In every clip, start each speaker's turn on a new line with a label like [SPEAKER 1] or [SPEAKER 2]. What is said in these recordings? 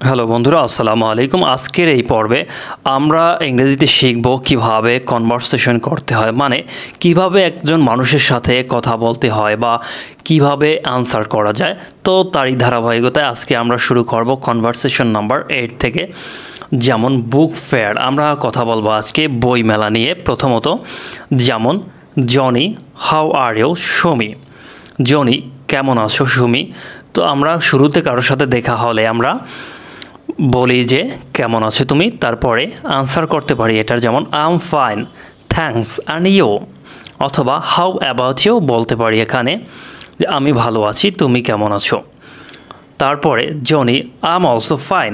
[SPEAKER 1] Hello বন্ধুরা, আসসালামু আলাইকুম। আজকের এই পর্বে আমরা ইংরেজিতে শিখব কিভাবে কনভারসেশন করতে হয়, মানে কিভাবে একজন মানুষের সাথে কথা বলতে হয় বা কিভাবে আনসার করা যায়। তো তারই ধারাবাহিকতায় আজকে আমরা শুরু করব কনভারসেশন নাম্বার 8 থেকে। যেমন বুক ফেয়ার, আমরা কথা বলবো আজকে বই মেলা নিয়ে। প্রথমত যেমন Johnny, how are you? Sumi, Johnny কেমন আছো সুমি? তো আমরা শুরুতে কারোর সাথে দেখা হলে আমরা বলি যে কেমন আছো তুমি, তারপরে আনসার করতে পারি এটার, যেমন I am fine, thanks, and you. অথবা হাউ অ্যাবাউট ইউ বলতে পারি এখানে, যে আমি ভালো আছি, তুমি কেমন আছো। তারপরে Johnny, I am also fine,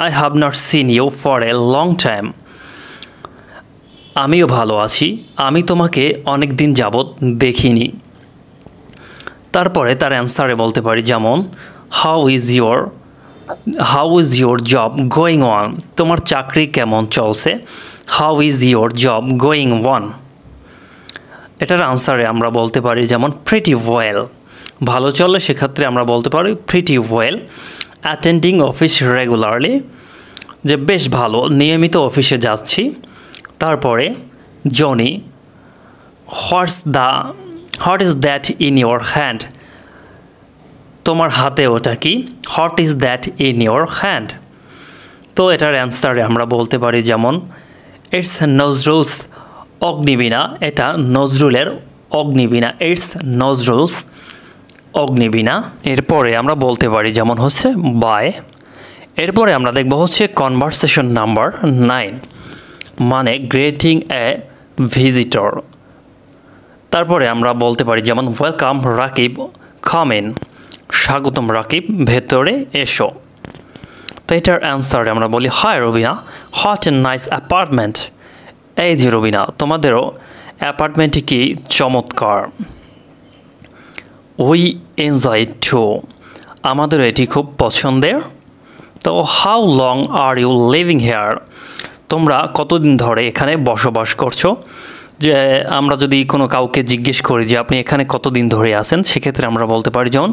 [SPEAKER 1] I have not seen you for a long time. আমিও ভালো আছি, আমি তোমাকে অনেক দিন যাবৎ দেখিনি। তারপরে তার অ্যান্সারে বলতে পারি, যেমন how is your job going on? তোমার চাকরি কেমন চলছে? How is your job going on? এটার আনসারে আমরা বলতে পারি যেমন প্রিটি ওয়েল, ভালো চলে সেক্ষেত্রে আমরা বলতে পারি pretty well. Attending office regularly, যে বেশ ভালো, নিয়মিত অফিসে যাচ্ছি। তারপরে Johnny, what is that in your hand? তোমার হাতে ওটা কি? What is that in your hand? তো এটার অ্যান্সারে আমরা বলতে পারি যেমন ইটস নজরুলস অগ্নিবীণা, এটা নজরুলের অগ্নিবীণা, ইটস নজরুলস অগ্নিবীণা। এরপরে আমরা বলতে পারি যেমন হচ্ছে বাই। এরপরে আমরা দেখব হচ্ছে কনভারসেশন নাম্বার 9, মানে গ্রেটিং এ ভিজিটর। তারপরে আমরা বলতে পারি যেমন ওয়েলকাম রাকিব, কাম ইন, স্বাগতম রাকিব, ভেতরে এসো। তো এটার অ্যান্সারে আমরা বলি hi Robina, what a nice apartment. এই যে রবিনা, তোমাদেরও অ্যাপার্টমেন্টটি কি চমৎকার। উই এনজয় টু, আমাদের এটি খুব পছন্দের। তো how long are you living here? তোমরা কতদিন ধরে এখানে বসবাস করছো? যে আমরা যদি কোনো কাউকে জিজ্ঞেস করি যে আপনি এখানে কতদিন ধরে আছেন, সেক্ষেত্রে আমরা বলতে পারি যেমন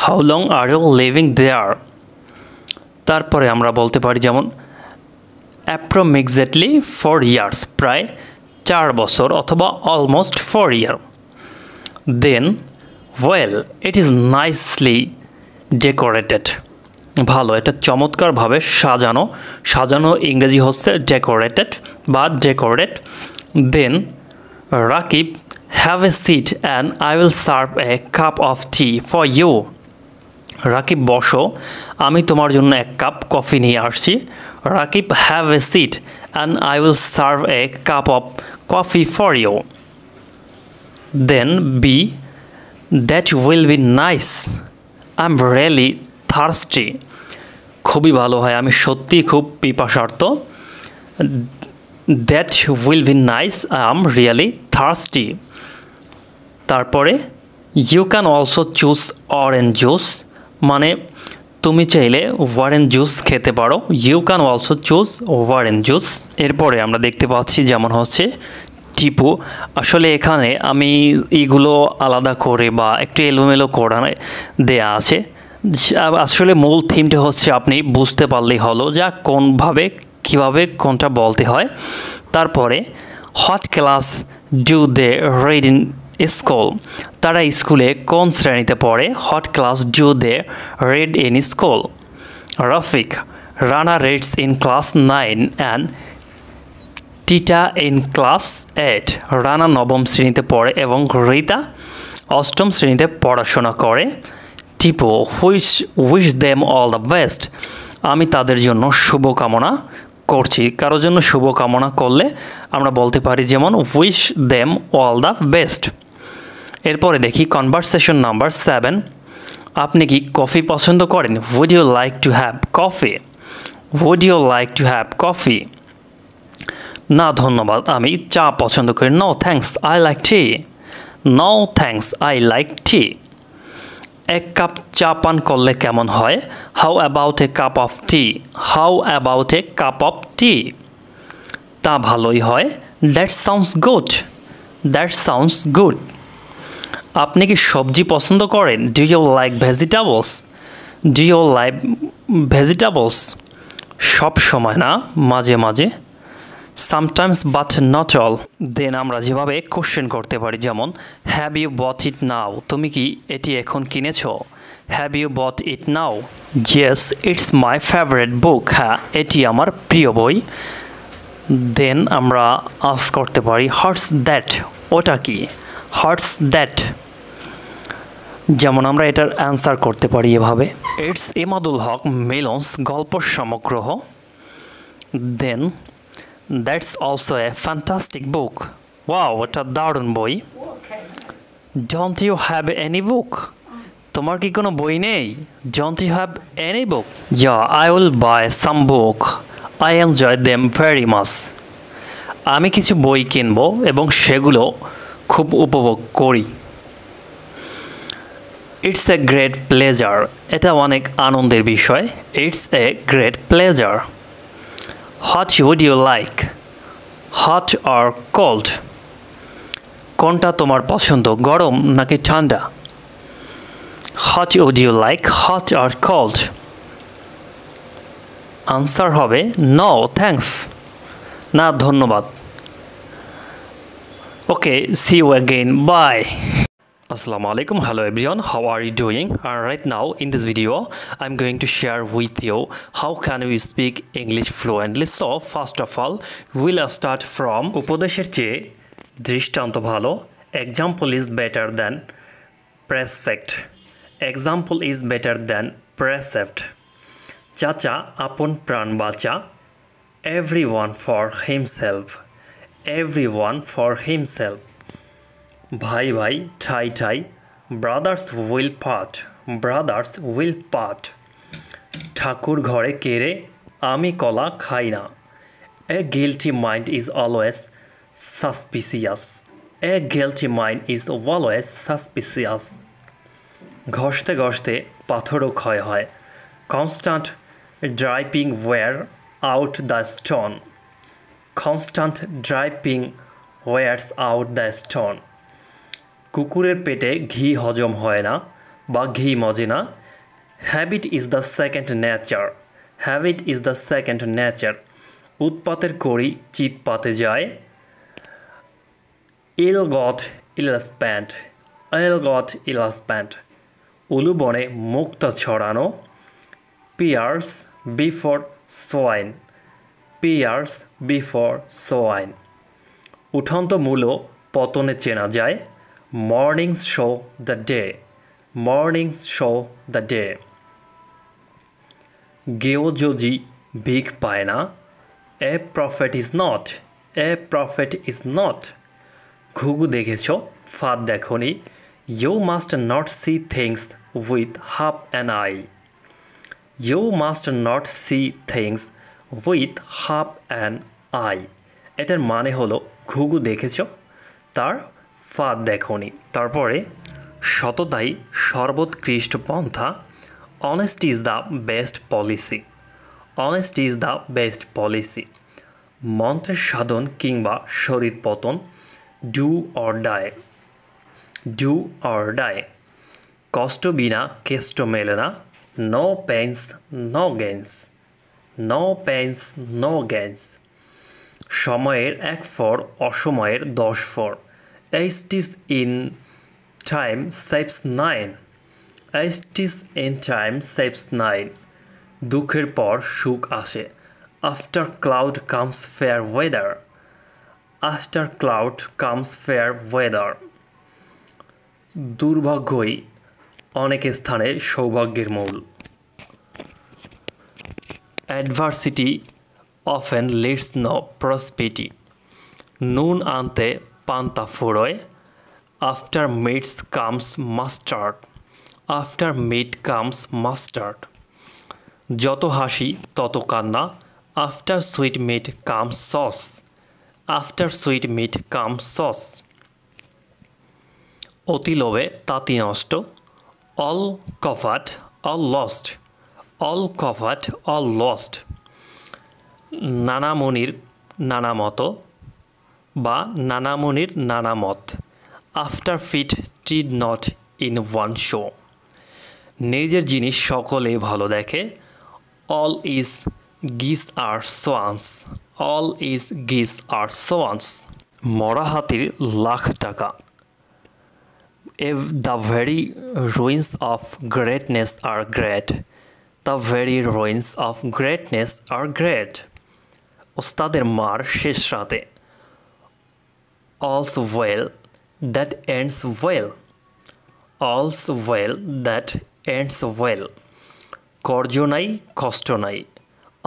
[SPEAKER 1] how long are you living there. তারপরে আমরা বলতে পারি যেমন অ্যাপ্রোক্সিমেটলি 4 ইয়ার্স, প্রায় 4 বছর, অথবা almost 4 year. Then well it is nicely decorated, ভালো, এটা চমৎকারভাবে সাজানো ইংরেজি হচ্ছে ডেকোরেটেড বা decorate. Then Rakib, have a seat and I will serve a cup of tea for you. Rakib বসো, আমি তোমার জন্য এক কাপ কফি নিয়ে আসছি। Rakib, have a seat and I will serve a cup of coffee for you. Then be, that will be nice, I am really thirsty. খুবই ভালো হয়, আমি সত্যি খুব পিপাসার্থ। That will be nice, I am really thirsty. তারপরে you can also choose orange juice, মানে তুমি চাইলে অরেঞ্জ জুস খেতে পারো। You can also choose orange juice. এরপরে আমরা দেখতে পাচ্ছি যেমন হচ্ছে টিপু। আসলে এখানে আমি এগুলো আলাদা করে বা একটু এলোমেলো করে দেয়া আছে। আসলে মূল থিমটা হচ্ছে আপনি বুঝতে পারলেই হলো যা কীভাবে কোনটা বলতে হয়। তারপরে what class do they read in school? তারা স্কুলে কোন শ্রেণীতে পড়ে? What class do they read in school? Rafiq, Rana reads in class 9 and Tita in class 8। Rana 9ম শ্রেণীতে পড়ে এবং রিতা 8ম শ্রেণীতে পড়াশোনা করে। Tipu, wish them all the best, আমি তাদের জন্য শুভকামনা করছি। কারোর জন্য শুভকামনা করলে আমরা বলতে পারি যেমন wish them all the best. এরপরে দেখি কনভারসেশন নাম্বার 7, আপনি কি কফি পছন্দ করেন? Would you like to have coffee? Would you like to have coffee? না ধন্যবাদ, আমি চা পছন্দ করি। No thanks, I like tea. No thanks, I like tea. এক কাপ চা পান করলে কেমন হয়? How about a cup of tea? How about a cup of tea? তা ভালোই হয়। That sounds good. That sounds good. আপনি কি সবজি পছন্দ করেন? Do you like vegetables? Do you like vegetables? সব সময় না, মাঝে মাঝে। Sometimes but not all. Then আমরা যেভাবে কোশ্চেন করতে পারি, যেমন হ্যাভ ইউ বট ইট নাও, তুমি কি এটি এখন কিনেছো? Have you bought it now? Yes it's my favourite book, হ্যাঁ এটি আমার প্রিয় বই। দেন আমরা আস্ক করতে পারি হোয়াটস দ্যাট, ওটা কি? What's that? যেমন আমরা এটার অ্যান্সার করতে পারি এভাবে, ইটস ইমাদুল হক মিলনস গল্প সমগ্রহ। Then that's also a fantastic book, wow ওটা দারুণ বই। Don't you have any book, তোমার কি কোনো বই নেই? Don't you have any book? Yeah I will buy some book, I enjoy them very much. আমি কিছু বই কিনব এবং সেগুলো খুব উপভোগ করি। ইটস এ গ্রেট প্লেজার, এটা অনেক আনন্দের বিষয়। It's a great pleasure. What would you like, hot or cold? কোনটা তোমার পছন্দ, গরম নাকি ঠান্ডা? What would you like, hot or cold? Answer হবে নো থ্যাঙ্কস, না ধন্যবাদ। Okay, see you again, bye. Assalamu alaikum, hello everyone, how are you doing? Right now in this video I'm going to share with you how can we speak English fluently. So first of all we'll start from উপদেশের চেয়ে দৃষ্টান্ত ভালো, example is better than precept, example is better than precept, চাচা আপন প্রাণ বাঁচা, everyone for himself, everyone for himself, ভাই ভাই ঠাই ঠাই, brothers will part, brothers will part, ঠাকুর ঘরে কেড়ে আমি কলা খাই না, a guilty mind is always suspicious, a guilty mind is always suspicious, ঘষতে ঘষতে পাথরও ক্ষয় হয়, constant dripping wear out the stone, constant dripping wears out the stone, কুকুরের পেটে ঘি হজম হয় না বা ঘি মজে না, habit is the second nature, habit is the second nature, উৎপাতের করি চিৎপাতে যায়, ইল গট ইলাসপ্যান্ট, ইল গট ইলাসপ্যান্ট, উলুবনে মুক্তা ছড়ানো, pearls before swine, pearls before swine, উঠন্ত মূলো পতনে চেনা যায়, mornings show the day, mornings show the day, গেও যদি ভিক পায় না, a prophet is not, a prophet is not, ঘুঘু দেখেছ ফাঁদ দেখনি, you must not see things with half an eye, you must not see things with half an eye, এটার মানে হলো ঘুঘু দেখেছ তার ফাঁদ দেখনি। তারপরে সততাই সর্বোৎকৃষ্ট পন্থা, honesty is the best policy, honesty is the best policy, মন্ত্রের সাধন কিংবা শরীর পতন, do or die, do or die, কষ্ট বিনা কেষ্ট মেলে না, no pains no gains, no pains no gains, সময়ের এক ফর অসময়ের 10 ফর, a stitch in time saves 9, a stitch in time saves 9, দুঃখের পর সুখ আসে, after cloud comes fair weather, after cloud comes fair weather, দুর্ভাগ্যই অনেক স্থানে সৌভাগ্যের মূল, adversity often leads to prosperity, নুন আনতে পান্তা ফুরোয়, after meats comes mustard, after meat comes mustard, যত হাসি তত কান্না, after sweet meat comes sauce, after sweet meat comes sauce, অতি লোভে তাঁতি নষ্ট, all covered all lost, all covered all lost, নানামণির নানা মতো বা নানামণির নানা মত, after feet tread not in one shoe, নিজের জিনিস সকলে ভালো দেখে, all is geese are swans. All is geese are swans. মরা হাতির লাখ টাকা. If the very ruins of greatness are great, the very ruins of greatness are great. ওস্তাদের মার শেষ রাতে. All's well that ends well. All's well that ends well. কর্জ নাই কষ্ট নাই.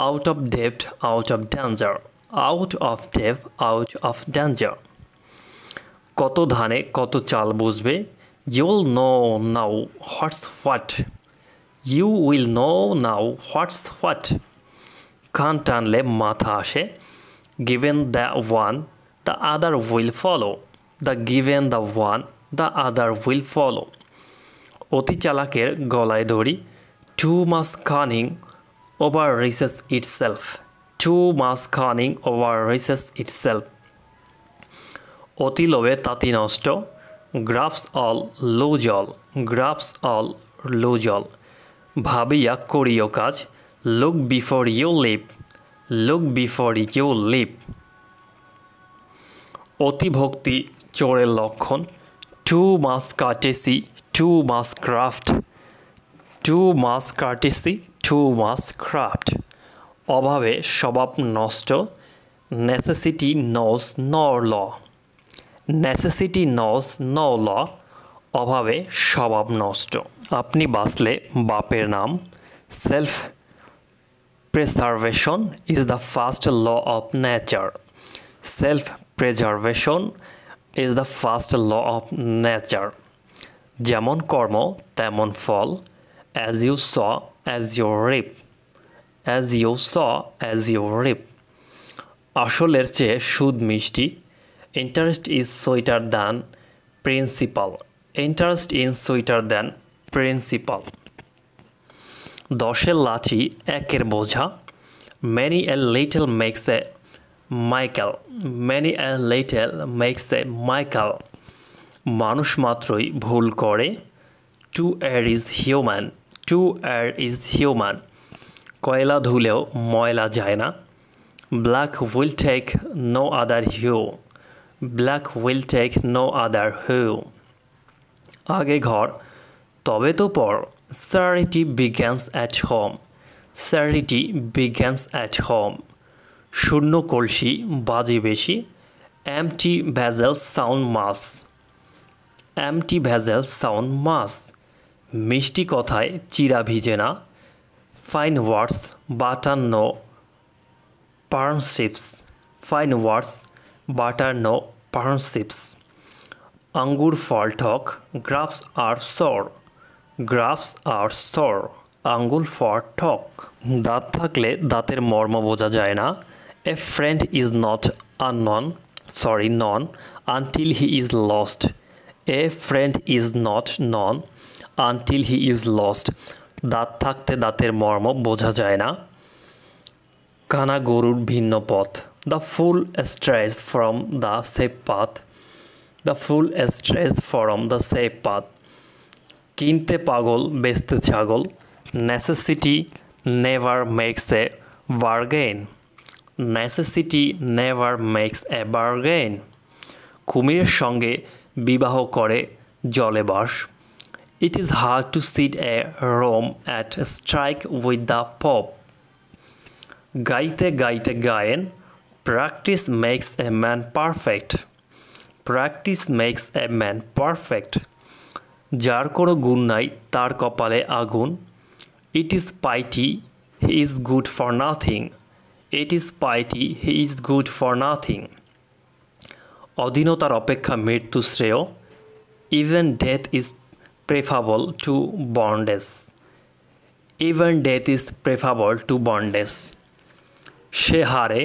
[SPEAKER 1] Out of debt, out of danger. Out of debt, out of danger. কত ধানে কত চাল বুঝবে. You'll know now what's what. You will know now what's what. কান টানলে মাথা আসে. Given the one, the other will follow. The given the one, the other will follow. অতি চালাকের গলায় দড়ি. Too much cunning overreaches itself. Too much cunning overreaches itself. অতি লোভে তাঁতি নষ্ট. Grabs all, lose all. Grabs all, lose all. ভাবিয়া করিও কাজ. Look before you leap. Look before you leap. অতি ভক্তি চোরের লক্ষণ. Too much courtesy, too much craft. Too much courtesy, too much craft. অভাবে স্বভাব নষ্ট. Necessity knows no law. Necessity knows no law. অভাবে স্বভাব নষ্ট. আপনি বাঁচলে বাপের নাম. Self preservation is the first law of nature. Self preservation is the first law of nature. যেমন কর্ম তেমন ফল. As you sow, as you reap. As you sow, as you reap. আসলের চেয়ে সুদ মিষ্টি. Interest is sweeter than principal. Interest is sweeter than principal. দশের লাঠি একের বোঝা. Many a little makes a Michael. Many a little makes a Michael. মানুষ মাত্রই ভুল করে. To err is human. To err is human. কয়লা ধুলেও ময়লা যায় না. Black will take no other hue. Black will take no other hue. আগে ঘর তবে তো পর. Charity begins at home. Charity begins at home. শূন্য কলসি বাজি বেশি. Empty vessels sound mass. Empty vessels sound mass. মিষ্টি কথায় চিরা ভিজে না. Fine words butter no partnerships. Fine words butter no partnerships. আঙ্গুর ফল টক. Grapes are sour. Grapes are sour. আঙ্গুর ফল টক. দাঁত থাকলে দাঁতের মর্ম বোঝা যায় না. A friend is not known until he is lost. A friend is not known until he is lost. দাঁত থাকতে দাঁতের মর্ম বোঝা যায় না. কানা গরুর ভিন্ন পথ. The fool strays from the safe path. The fool strays from the safe path. কিনতে পাগল বেচতে ছাগল. Necessity never makes a bargain. Necessity never makes a bargain. কুমিরের সঙ্গে বিবাহ করে জলে বাস. It is hard to sit a Rome at strike with the Pope. গাইতে গাইতে Gayen. Practice makes a man perfect. Practice makes a man perfect. যার কোনো গুণ নাই তার কপালে আগুন. It is pity he is good for nothing. It is pity he is good for nothing. অধীনতার অপেক্ষা মৃত্যু শ্রেয়. Even death is preferable to bondage. Even death is preferable to bondage. সে হারে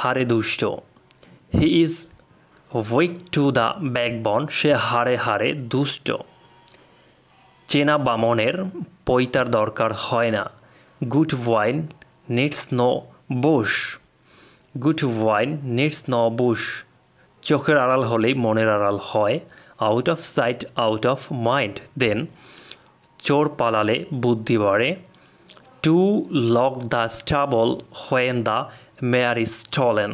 [SPEAKER 1] হারে দুষ্ট. He is weak to the backbone. সে হারে হারে দুষ্ট. চেনা বামনের পৈতার দরকার হয় না. Good wine needs no bush. Good wine needs no bush. চোখের আড়াল হলেই মনের আড়াল হয়. Out of sight, out of mind. Then চোর পালালে বুদ্ধি বাড়ে. to lock the stable when the mare is stolen.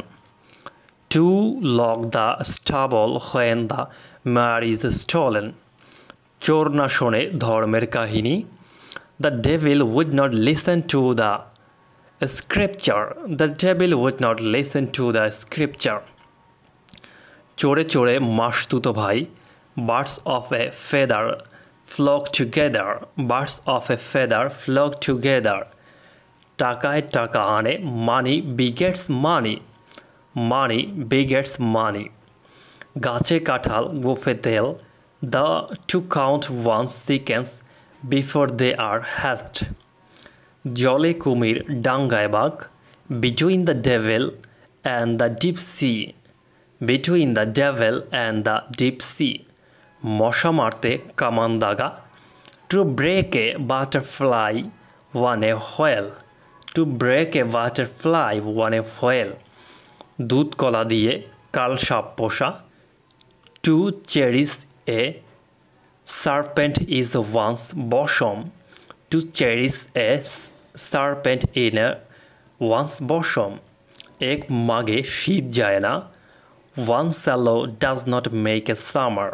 [SPEAKER 1] To lock the stable when the mare is stolen. চোর না শোনে ধর্মের কাহিনী. The devil would not listen to the scripture. The devil would not listen to the scripture. চোরে চোরে মাসতুতো ভাই. Birds of a feather flock together. Birds of a feather flock together. টাকায় টাকা আনে. Money begets money. Money begets money. গাছে কাঁঠাল গোফে তেল. The to count one's chickens before they are hatched. জলে কুমির ডাঙ্গায় বাঘ. Between the devil and the deep sea. Between the devil and the deep sea. মশা মারতে কামান দাগা. To break a butterfly one a whale. To break a butterfly one a whale. দুধ কলা দিয়ে কাল সাপ পোষা. To cherish a serpent is one's bosom. To cherish a serpent in one's bosom. এক মাগে শীত যায় না. One swallow does not make a summer.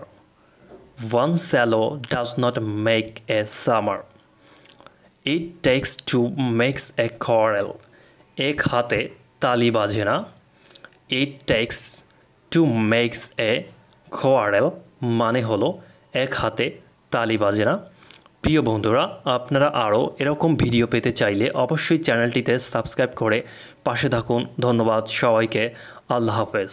[SPEAKER 1] One swallow does not make a summer. It takes two makes a quarrel. এক হাতে তালি বাজে না. It takes two makes a quarrel মানে হলো এক হাতে তালি বাজে না. প্রিয় বন্ধুরা, আপনারা আরও এরকম ভিডিও পেতে চাইলে অবশ্যই চ্যানেলটিতে সাবস্ক্রাইব করে পাশে থাকুন. ধন্যবাদ সবাইকে. আল্লাহ হাফেজ.